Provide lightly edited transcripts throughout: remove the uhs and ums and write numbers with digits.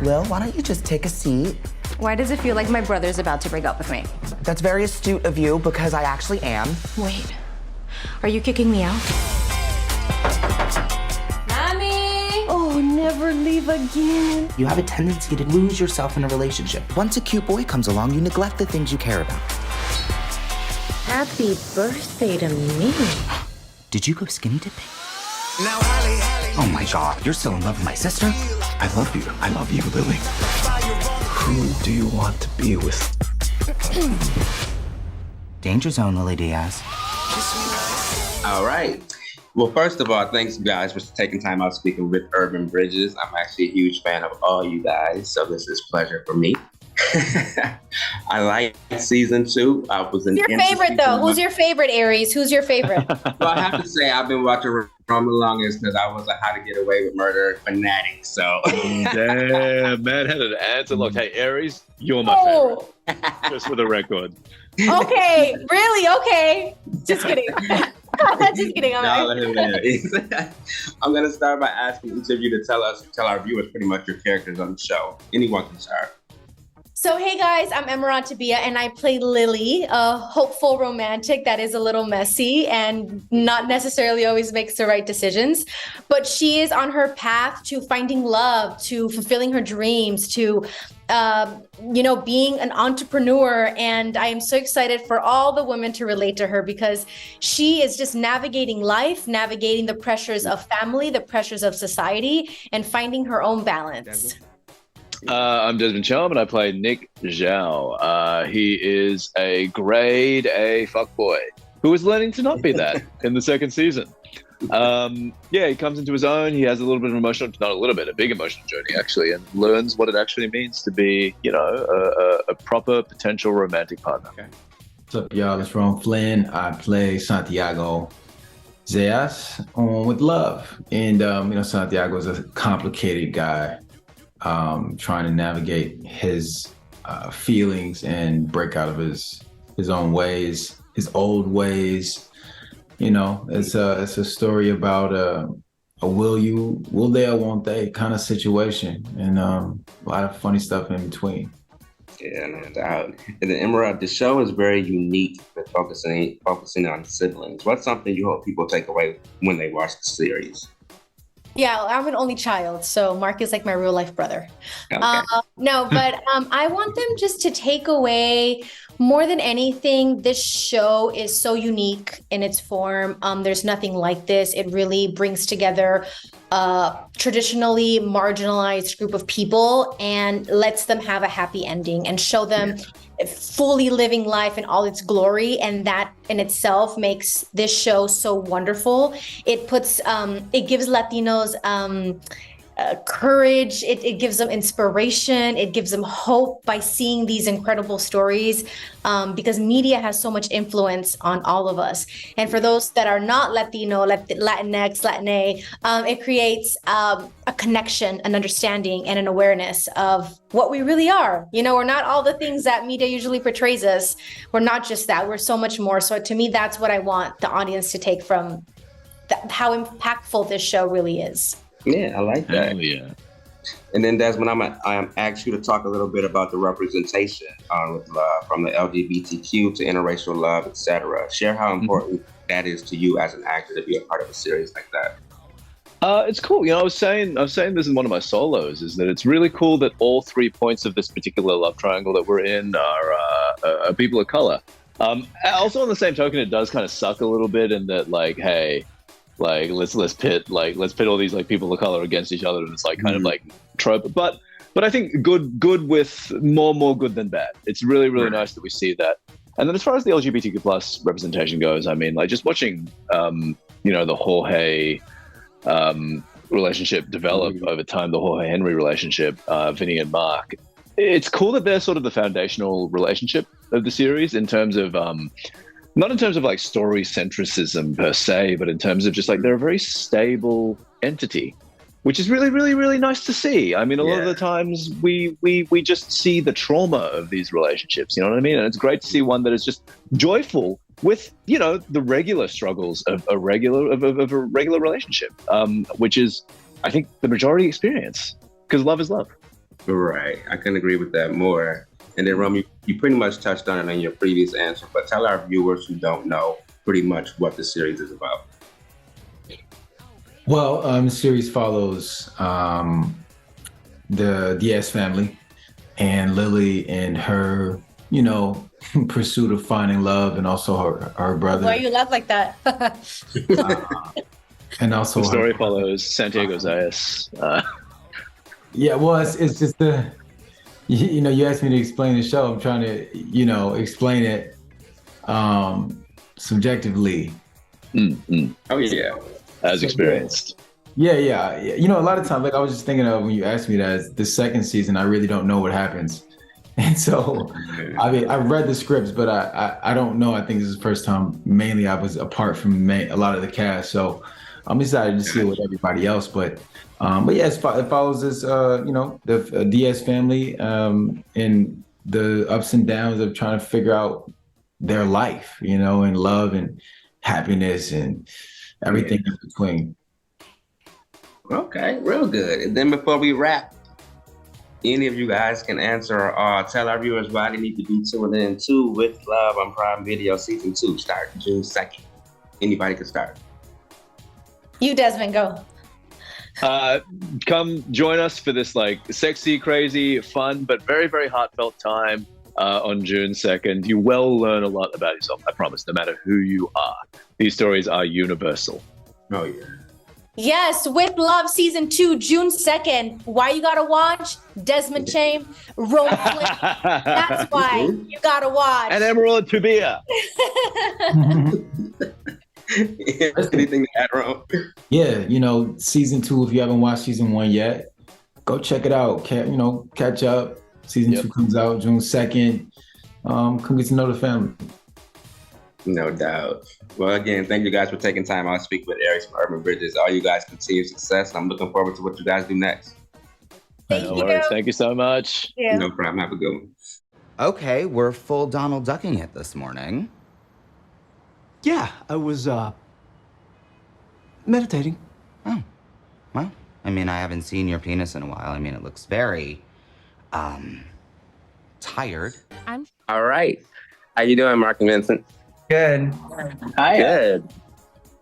Lil, why don't you just take a seat? Why does it feel like my brother's about to break up with me? That's very astute of you because I actually am. Wait, are you kicking me out? Mommy! Oh, never leave again. You have a tendency to lose yourself in a relationship. Once a cute boy comes along, you neglect the things you care about. Happy birthday to me. Did you go skinny dipping? Oh my God, you're still in love with my sister? I love you. I love you, Lily. Who do you want to be with? Danger zone, Lily Diaz. All right. Well, first of all, thanks you guys for taking time out speaking with Urban Bridges. I'm actually a huge fan of all you guys, so this is a pleasure for me. I like season 2. I was in. Who's your favorite though? Who's your favorite, Aries? Who's your favorite? Well, I have to say I've been watching Rome the longest because I was a How to Get Away with Murder fanatic. So damn, man had an answer. Look, hey Aries, you're my favorite. Just for the record. Okay, really? Okay. Just kidding. Just kidding. I'm going to start by asking each of you to tell our viewers pretty much your characters on the show. Anyone can start. So, hey guys, I'm Emerald Tabia and I play Lily, a hopeful romantic that is a little messy and not necessarily always makes the right decisions. But she is on her path to finding love, to fulfilling her dreams, to being an entrepreneur. And I am so excited for all the women to relate to her because she is just navigating life, navigating the pressures of family, the pressures of society, and finding her own balance. I'm Desmond Chalm and I play Nick Zhao. He is a grade A fuckboy who is learning to not be that in the second season. He comes into his own. He has a little bit of a big emotional journey actually, and learns what it actually means to be, a proper potential romantic partner. Okay. What's up, y'all? It's Ron Flynn. I play Santiago Diaz with love. And, Santiago is a complicated guy. Trying to navigate his feelings and break out of his own ways, his old ways. It's a story about a will they or won't they kind of situation, and a lot of funny stuff in between. Yeah, no doubt. And then Emerald, the show is very unique with focusing on siblings. What's something you hope people take away when they watch the series? Yeah, I'm an only child, so Mark is like my real life brother. Okay. I want them just to take away, more than anything, this show is so unique in its form. There's nothing like this. It really brings together a traditionally marginalized group of people and lets them have a happy ending and show them fully living life in all its glory, and that in itself makes this show so wonderful. It puts it gives Latinos courage, it gives them inspiration, it gives them hope by seeing these incredible stories, because media has so much influence on all of us. And for those that are not Latino, Latinx, Latine, it creates a connection, an understanding, and an awareness of what we really are. We're not all the things that media usually portrays us. We're not just that, we're so much more. So to me, that's what I want the audience to take from how impactful this show really is. Yeah, I like that. Hell yeah. And then Desmond, I'm asked you to talk a little bit about the representation with love, from the LGBTQ to interracial love, etc. Share how important that is to you as an actor to be a part of a series like that. It's cool. I was saying this in one of my solos, is that it's really cool that all 3 points of this particular love triangle that we're in are people of color. Also, on the same token, it does kind of suck a little bit in that, like, hey, like let's pit all these like people of color against each other, and it's like kind of like trope. But I think good with more good than bad. It's really nice that we see that. And then as far as the LGBTQ plus representation goes, I mean, like just watching the Jorge relationship develop over time, the Jorge Henry relationship, Vinny and Mark. It's cool that they're sort of the foundational relationship of the series in terms of not in terms of like story centricism per se, but in terms of just like they're a very stable entity, which is really nice to see. I mean, a lot of the times we just see the trauma of these relationships, you know what I mean? And it's great to see one that is just joyful with, the regular struggles of a regular relationship, which is, I think, the majority experience, because love is love. Right. I couldn't agree with that more. And then, Rum, you pretty much touched on it in your previous answer, but tell our viewers who don't know pretty much what the series is about. Well, the series follows the Diaz family and Lily and her, pursuit of finding love, and also her brother. Why you laugh like that? And also The story follows Santiago and Nick. Yeah, well, it's just you asked me to explain the show. I'm trying to, explain it subjectively. Oh, yeah. As experienced. Yeah. A lot of times, like I was just thinking of when you asked me that, the second season, I really don't know what happens. And so, I mean, I've read the scripts, but I don't know. I think this is the first time mainly I was apart from a lot of the cast. So I'm excited to see it with everybody else. But yeah, it follows this, the Diaz family and the ups and downs of trying to figure out their life, and love and happiness and everything in between. Okay, real good. And then before we wrap, any of you guys can answer or tell our viewers why they need to be tuned in to With Love on Prime Video Season 2, start June 2nd. Anybody can start. You, Desmond, go. Come join us for this sexy, crazy, fun, but very, very heartfelt time on June 2nd. You will learn a lot about yourself, I promise, no matter who you are. These stories are universal. Oh, yeah. Yes, With Love Season 2, June 2nd. Why you gotta watch? Desmond Chain, Rome Flynn. That's why you gotta watch. And Emerald Tubia. Anything to add, Ron? Yeah, Season 2, if you haven't watched Season 1 yet, go check it out. Catch up. Season 2 comes out June 2nd. Come get to know the family. No doubt. Well, again, thank you guys for taking time out to speak with Aries from Urban Bridges. All you guys continue success. I'm looking forward to what you guys do next. Thank No you. worries. Thank you so much. Yeah. No problem. Have a good one. Okay, we're full Donald Ducking it this morning. Yeah, I was meditating. Oh, well, I mean, I haven't seen your penis in a while. I mean, it looks very, tired. All right. How you doing, Mark and Vincent? Good. Hi. Good.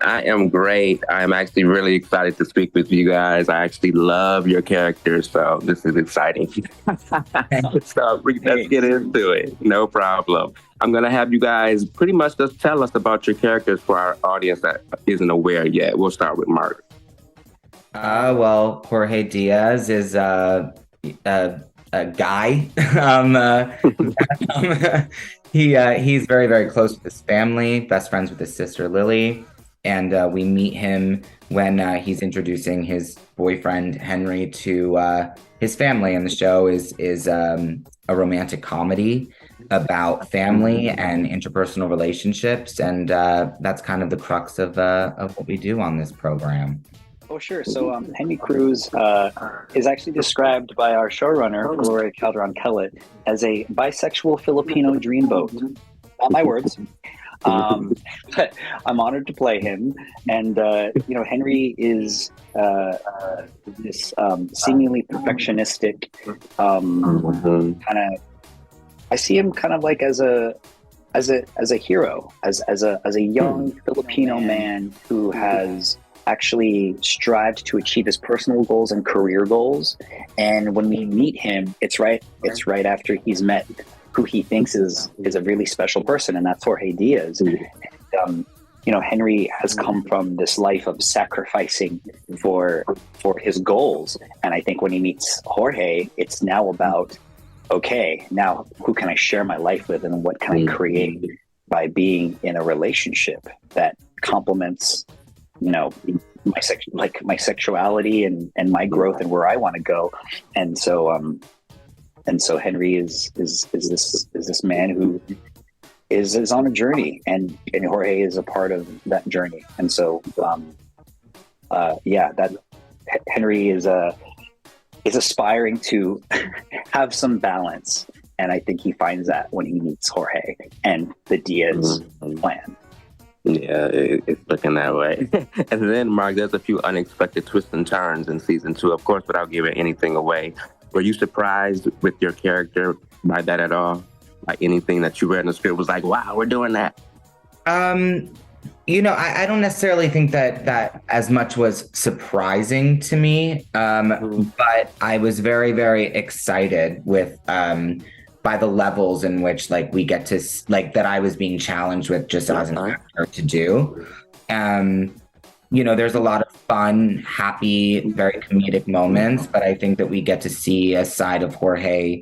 I am great. I am actually really excited to speak with you guys. I actually love your characters, so this is exciting. So let's get into it. No problem. I'm going to have you guys pretty much just tell us about your characters for our audience that isn't aware yet. We'll start with Mark. Well, Jorge Diaz is a guy. He's very, very close with his family, best friends with his sister Lily, and we meet him when he's introducing his boyfriend Henry to his family. And the show is a romantic comedy about family and interpersonal relationships, and that's kind of the crux of what we do on this program. Oh, sure. So Henry Cruz is actually described by our showrunner, Gloria Calderon-Kellett, as a bisexual Filipino dreamboat. Not my words. But I'm honored to play him. And, Henry is this seemingly perfectionistic kind of... I see him kind of like as a hero, as a young Filipino man who has actually strived to achieve his personal goals and career goals. And when we meet him, it's right after he's met who he thinks is a really special person, and that's Jorge Diaz. And, Henry has come from this life of sacrificing for his goals. And I think when he meets Jorge, it's now about, okay, now who can I share my life with, and what can I create by being in a relationship that complements my sexuality and my growth and where I want to go. And so Henry is this man who is on a journey, and Jorge is a part of that journey. And so that Henry is aspiring to have some balance, and I think he finds that when he meets Jorge and the Diaz plan. Yeah, it's looking that way. And then, Mark, there's a few unexpected twists and turns in season 2, of course, without giving anything away. Were you surprised with your character by that at all? Like anything that you read in the script was like, wow, we're doing that? I don't necessarily think that as much was surprising to me, but I was very, very excited with by the levels in which like we get to that I was being challenged with just as an actor to do. There's a lot of fun, happy, very comedic moments, but I think that we get to see a side of Jorge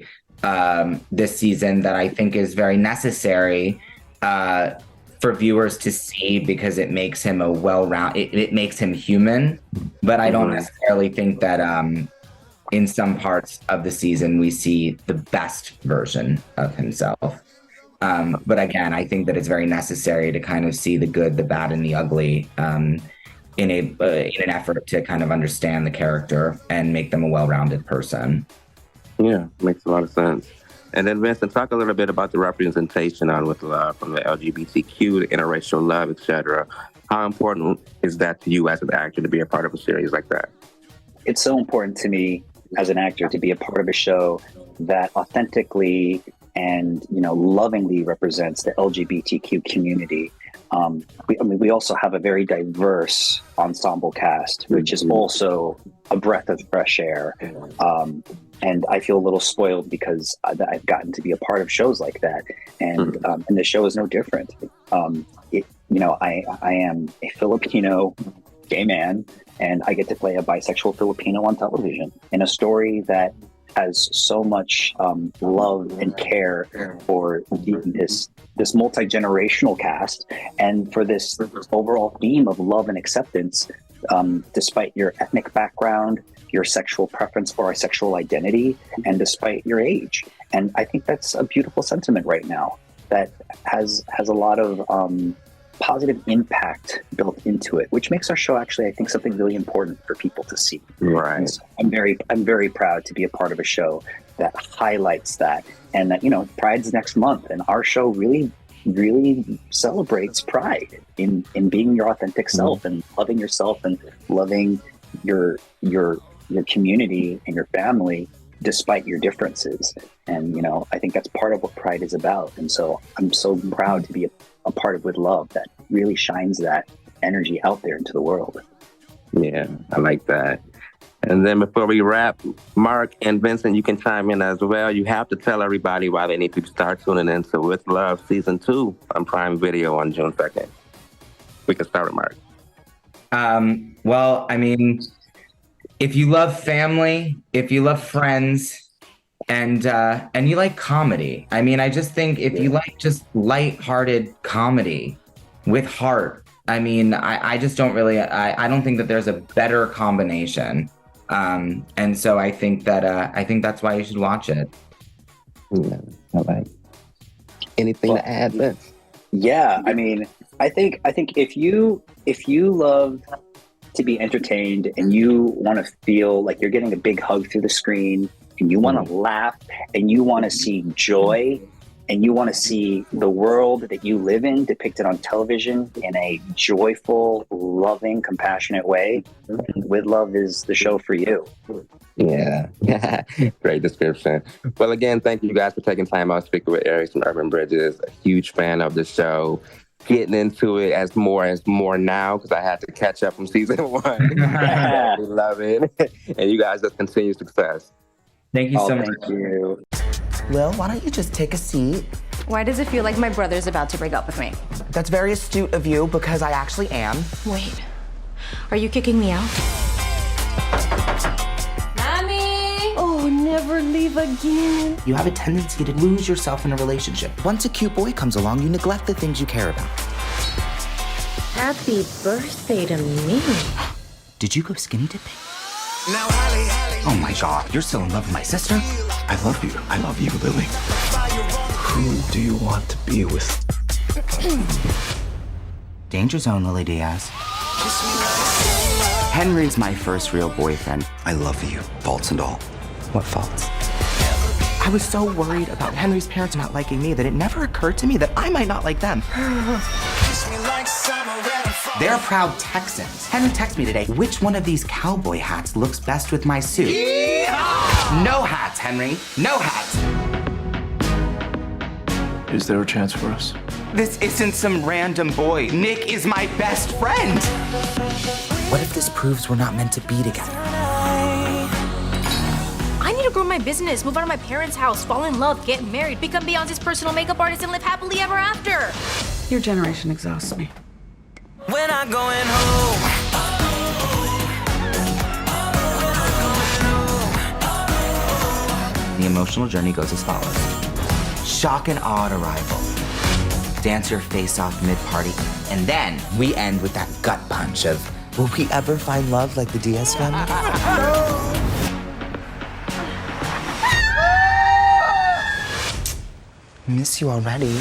this season that I think is very necessary for viewers to see, because it makes him it makes him human. But I don't necessarily think that in some parts of the season we see the best version of himself. But again, I think that it's very necessary to kind of see the good, the bad, and the ugly in an effort to kind of understand the character and make them a well-rounded person. Yeah, makes a lot of sense. And then Vincent, talk a little bit about the representation on With Love, from the LGBTQ to interracial love, etc. How important is that to you as an actor to be a part of a series like that? It's so important to me as an actor to be a part of a show that authentically and lovingly represents the LGBTQ community. We also have a very diverse ensemble cast, which is also a breath of fresh air. And I feel a little spoiled because I've gotten to be a part of shows like that. And the show is no different. I am a Filipino gay man, and I get to play a bisexual Filipino on television in a story that has so much love and care for this multi-generational cast, and for this overall theme of love and acceptance, despite your ethnic background, your sexual preference or sexual identity, and despite your age. And I think that's a beautiful sentiment right now that has a lot of positive impact built into it, which makes our show actually, I think, something really important for people to see. Right. So I'm very proud to be a part of a show that highlights that, and that Pride's next month, and our show really celebrates pride in being your authentic self and loving yourself and loving your community and your family despite your differences. And I think that's part of what Pride is about. And so I'm so proud to be a part of With Love that really shines that energy out there into the world. Yeah, I like that. And then before we wrap, Mark and Vincent, you can chime in as well. You have to tell everybody why they need to start tuning in to With Love Season 2 on Prime Video on June 2nd. We can start with Mark. Well, I mean, if you love family, if you love friends, and you like comedy, I mean, I just think if you like just lighthearted comedy with heart, I mean, I just don't really, I don't think that there's a better combination. And so I think that's why you should watch it. Yeah, all right. Anything to add, Vince? Yeah, I mean, I think if you love to be entertained and you want to feel like you're getting a big hug through the screen, and you want to laugh, and you want to see joy, and you want to see the world that you live in depicted on television in a joyful, loving, compassionate way, With Love is the show for you. Yeah. Great description. Well, again, thank you guys for taking time out speaking with Aries from Urban Bridges. A huge fan of the show. Getting into it as more now, because I had to catch up from season 1. We love it. And you guys just continue success. Thank you so much. Thank you. Will, why don't you just take a seat? Why does it feel like my brother's about to break up with me? That's very astute of you, because I actually am. Wait, are you kicking me out? Mommy! Oh, never leave again. You have a tendency to lose yourself in a relationship. Once a cute boy comes along, you neglect the things you care about. Happy birthday to me. Did you go skinny dipping? Oh my God, you're still in love with my sister? I love you. I love you, Lily. Who do you want to be with? Danger zone, Lily Diaz. Henry's my first real boyfriend. I love you, faults and all. What faults? I was so worried about Henry's parents not liking me that it never occurred to me that I might not like them. They're proud Texans. Henry texted me today, which one of these cowboy hats looks best with my suit? Yeehaw! No hats, Henry. No hats. Is there a chance for us? This isn't some random boy. Nick is my best friend. What if this proves we're not meant to be together? I need to grow my business, move out of my parents' house, fall in love, get married, become Beyonce's personal makeup artist, and live happily ever after. Your generation exhausts me. When I'm going home. The emotional journey goes as follows. Shock and awe at arrival. Dance your face off mid-party. And then we end with that gut punch of, will we ever find love like the Diaz family? Miss you already.